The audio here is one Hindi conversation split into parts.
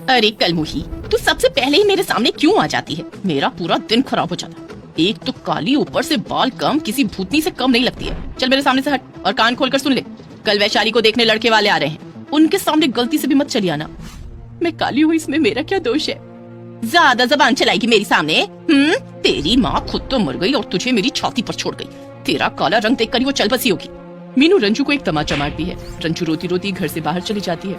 अरे कलमुही, तू सबसे पहले ही मेरे सामने क्यों आ जाती है? मेरा पूरा दिन खराब हो जाता। एक तो काली, ऊपर से बाल कम, किसी भूतनी से कम नहीं लगती है। चल मेरे सामने से हट और कान खोलकर सुन ले। कल वैशाली को देखने लड़के वाले आ रहे हैं, उनके सामने गलती से भी मत चली आना। मैं काली हूँ, इसमें मेरा क्या दोष है? ज्यादा जबान चलाएगी मेरी सामने? तेरी माँ खुद तो मर गई और तुझे मेरी छाती पर छोड़ गई। तेरा काला रंग देखकर ही वो चल बसी होगी। मीनू रंजू को एक तमाचा मारती है। रंजू रोती रोती घर से बाहर चली जाती है।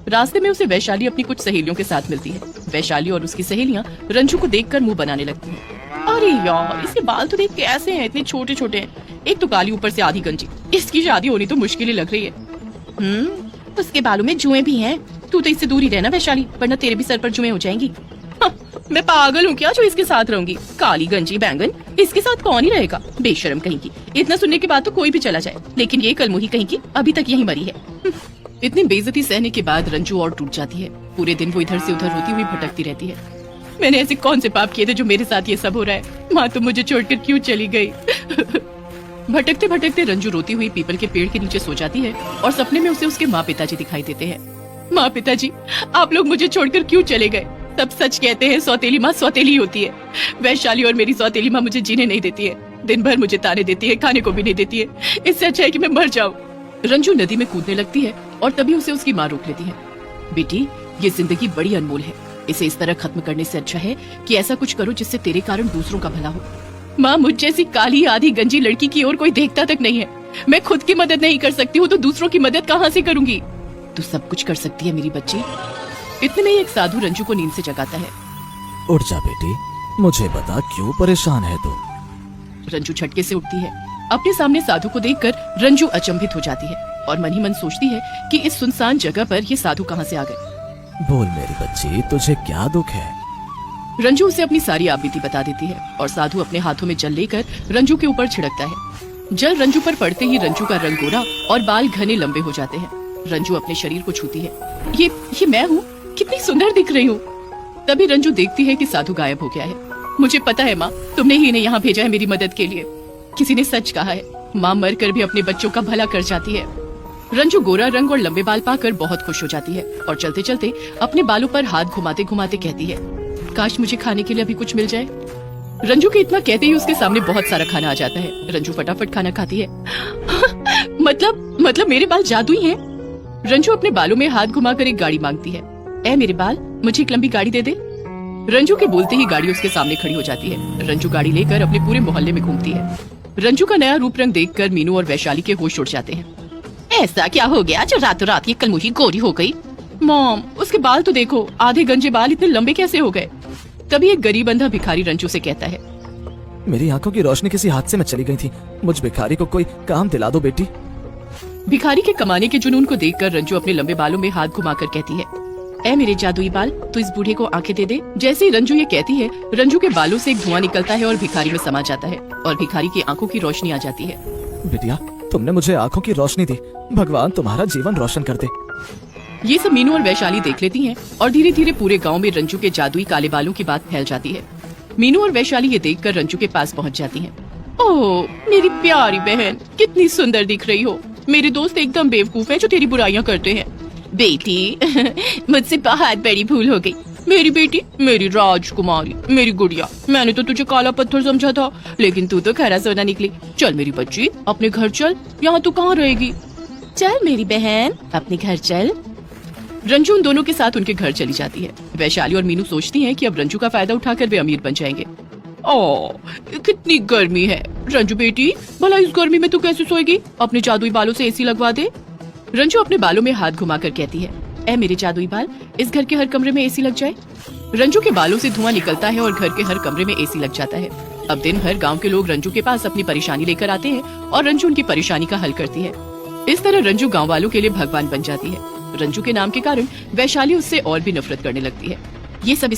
रास्ते में उसे वैशाली अपनी कुछ सहेलियों के साथ मिलती है। वैशाली और उसकी सहेलियां रंजू को देखकर मुंह बनाने लगती हैं। अरे यार, इसके बाल तो देख कैसे हैं, इतने छोटे छोटे हैं। एक तो काली, ऊपर से आधी गंजी। इसकी शादी होनी तो मुश्किल ही लग रही है। उसके बालों में जुएं भी हैं। तू तो इससे दूर ही रहना वैशाली, वरना तेरे भी सर पर जुएं हो जाएंगी। मैं पागल हूँ क्या जो इसके साथ रहूंगी? काली गंजी बैंगन, इसके साथ कौन ही रहेगा? बेशरम कहीं की। इतना सुनने के बाद तो कोई भी चला जाए, लेकिन ये कलमुही कहीं की अभी तक यहीं मरी है। इतनी बेइज्जती सहने के बाद रंजू और टूट जाती है। पूरे दिन वो इधर से उधर रोती हुई भटकती रहती है। मैंने ऐसे कौन से पाप किए थे जो मेरे साथ ये सब हो रहा है? माँ तुम मुझे छोड़कर क्यों चली गई? भटकते भटकते रंजू रोती हुई पीपल के पेड़ के नीचे सो जाती है और सपने में उसे उसके माँ पिताजी दिखाई देते हैं। माँ पिताजी, आप लोग मुझे छोड़कर क्यों चले गए? सब सच कहते हैं, सौतेली माँ सौतेली होती है। वैशाली और मेरी सौतेली माँ मुझे जीने नहीं देती है। दिन भर मुझे ताने देती है, खाने को भी नहीं देती है। इससे अच्छा है कि मैं मर जाऊं। रंजू नदी में कूदने लगती है और तभी उसे उसकी माँ रोक लेती है। बेटी, ये जिंदगी बड़ी अनमोल है। इसे इस तरह खत्म करने से अच्छा है कि ऐसा कुछ करो जिससे तेरे कारण दूसरों का भला हो। माँ, मुझ जैसी काली आधी गंजी लड़की की ओर कोई देखता तक नहीं है। मैं खुद की मदद नहीं कर सकती हूँ तो दूसरों की मदद कहाँ से करूँगी? तू सब कुछ कर सकती है मेरी बच्ची। इतने में एक साधु रंजू को नींद से जगाता है। उठ जा बेटी, मुझे बता क्यों परेशान है तू? रंजू झटके से उठती है। अपने सामने साधु को देखकर रंजू अचंभित हो जाती है और मन ही मन सोचती है कि इस सुनसान जगह पर ये साधु कहाँ से आ गए। बोल मेरी बच्ची, तुझे क्या दुख है? रंजू उसे अपनी सारी आपबीती बता देती है और साधु अपने हाथों में जल लेकर रंजू के ऊपर छिड़कता है। जल रंजू पर पड़ते ही रंजू का रंग गोरा और बाल घने लंबे हो जाते हैं। रंजू अपने शरीर को छूती है। ये मैं हूँ? कितनी सुंदर दिख रही हूँ। तभी रंजू देखती है कि साधु गायब हो गया है। मुझे पता है माँ, तुमने ही इन्हें यहाँ भेजा है मेरी मदद के लिए। किसी ने सच कहा है, माँ मर कर भी अपने बच्चों का भला कर जाती है। रंजू गोरा रंग और लंबे बाल पाकर बहुत खुश हो जाती है और चलते चलते अपने बालों पर हाथ घुमाते घुमाते कहती है, काश मुझे खाने के लिए अभी कुछ मिल जाए। रंजू के इतना कहते ही उसके सामने बहुत सारा खाना आ जाता है। रंजू फटाफट खाना खाती है। मतलब मेरे बाल जादुई हैं? रंजू अपने बालों में हाथ घुमाकर एक गाड़ी मांगती है। ऐ मेरे बाल, मुझे एक लंबी गाड़ी दे दे। रंजू के बोलते ही गाड़ी उसके सामने खड़ी हो जाती है। रंजू गाड़ी लेकर अपने पूरे मोहल्ले में घूमती है। रंजू का नया रूप रंग देखकर मीनू और वैशाली के होश उड़ जाते हैं। ऐसा क्या हो गया जो रातों रात ये कलमुही गोरी हो गई? मॉम, उसके बाल तो देखो, आधे गंजे बाल इतने लंबे कैसे हो गए? तभी एक गरीब अंधा भिखारी रंजू से कहता है, मेरी आंखों की रोशनी किसी हादसे में चली गई थी। मुझ भिखारी को कोई काम दिला दो बेटी। भिखारी के कमाने के जुनून को देखकर रंजू अपने लंबे बालों में हाथ घुमाकर कहती है, ऐ मेरे जादुई बाल, तू इस बूढ़े को आंखें दे दे। जैसे ही रंजू ये कहती है, रंजू के बालों से एक धुआं निकलता है और भिखारी में समा जाता है और भिखारी की आंखों की रोशनी आ जाती है। बिटिया, तुमने मुझे आंखों की रोशनी दी। भगवान तुम्हारा जीवन रोशन कर दे। ये सब मीनू और वैशाली देख लेती हैं और धीरे धीरे पूरे गांव में रंजू के जादुई काले बालों की बात फैल जाती है। मीनू और वैशाली ये देखकर रंजू के पास पहुंच जाती हैं। ओह मेरी प्यारी बहन, कितनी सुंदर दिख रही हो। मेरे दोस्त एकदम बेवकूफ हैं जो तेरी बुराइयां करते हैं। बेटी, मुझसे बहुत बड़ी भूल हो गई। मेरी बेटी, मेरी राजकुमारी, मेरी गुड़िया, मैंने तो तुझे काला पत्थर समझा था, लेकिन तू तो खरा सोना निकली। चल मेरी बच्ची, अपने घर चल। यहाँ तू कहाँ रहेगी? चल मेरी बहन, अपने घर चल। रंजू उन दोनों के साथ उनके घर चली जाती है। वैशाली और मीनू सोचती हैं कि अब रंजू का फायदा उठाकर वे अमीर बन जाएंगे। ओह कितनी गर्मी है। रंजू बेटी, भला इस गर्मी में तू कैसे सोएगी? अपने जादुई बालों से एसी लगवा दे। रंजू अपने बालों में हाथ घुमाकर कहती है, ऐ मेरे जादुई बाल, इस घर के हर कमरे में एसी लग जाए। रंजू के बालों से धुआं निकलता है और घर के हर कमरे में एसी लग जाता है। अब दिन भर गांव के लोग रंजू के पास अपनी परेशानी लेकर आते हैं और रंजू उनकी परेशानी का हल करती है। इस तरह रंजू गाँव वालों के लिए भगवान बन जाती है। रंजू के नाम के कारण वैशाली उससे और भी नफरत करने लगती है। ये सब